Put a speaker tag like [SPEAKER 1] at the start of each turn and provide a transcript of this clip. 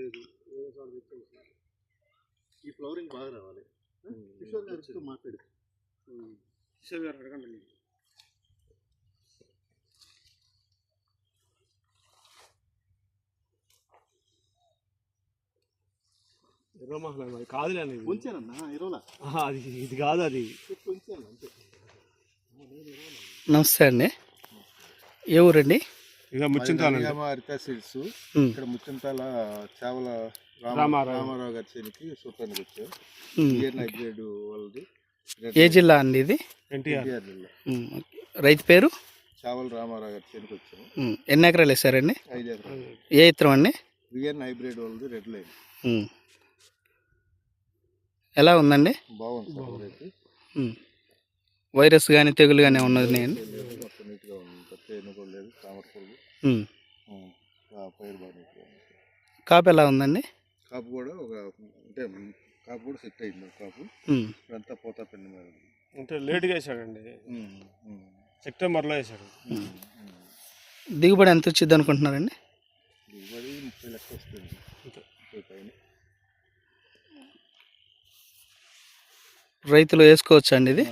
[SPEAKER 1] లేదు, ఈ ఫ్లవరింగ్ బాగా రావాలి. కిషోర్ గారితో మాట్లాడు. కిషోర్ గారు అడగండి.
[SPEAKER 2] ఎర్రమహల్ కాదులే అని
[SPEAKER 1] ఉంచానన్నా ఇరవలా,
[SPEAKER 2] అది ఇది కాదు, అది
[SPEAKER 1] ఉంచాను అంతే.
[SPEAKER 3] నమస్తే అండి, ఏ ఊరండి?
[SPEAKER 2] ఇక ముచ్చింతాల
[SPEAKER 1] హరిత సీడ్స్ ఇక్కడ ముచ్చింతాల చావల రామారావు గారి చేనికి చూడటానికి వచ్చాం. హైబ్రిడ్ వాళ్ళది.
[SPEAKER 3] ఏ జిల్లా అండి ఇది?
[SPEAKER 2] ఎన్టీఆర్
[SPEAKER 1] జిల్లా.
[SPEAKER 3] రైతు పేరు?
[SPEAKER 1] చావల రామారావు గారి చేనికి వచ్చాము.
[SPEAKER 3] ఎన్ని ఎకరాలు వేసారండి?
[SPEAKER 1] 5 ఎకరాలు.
[SPEAKER 3] ఏ ఇత్తనం అండి?
[SPEAKER 1] హైబ్రిడ్ వాళ్ళది రెడ్ లైన్.
[SPEAKER 3] ఎలా ఉందండి?
[SPEAKER 1] బాగుంది సార్ రైతు.
[SPEAKER 3] వైరస్ కానీ తెగులు కానీ ఉన్నది?
[SPEAKER 1] మొత్తం నీట్గా ఉంది, కొత్త ఎన్నుకోలేదు లేదు, తామర పురుగు. పైరు బాగా నీట్గా ఉంది.
[SPEAKER 3] కాపు ఎలా ఉందండి?
[SPEAKER 1] కాపు కూడా అంటే కాపు కూడా సెట్ అయింది. కాపు ఇదంతా పోతా పెండి మీద
[SPEAKER 2] అంటే లేట్గా వేసాడండి, సెప్టెంబర్లో వేసాడు.
[SPEAKER 3] దిగుబడి ఎంత వచ్చింది అనుకుంటున్నారండి?
[SPEAKER 1] దిగుబడి 30 లక్షలు వస్తుంది.
[SPEAKER 3] రైతులు వేసుకోవచ్చా అండి ఇది?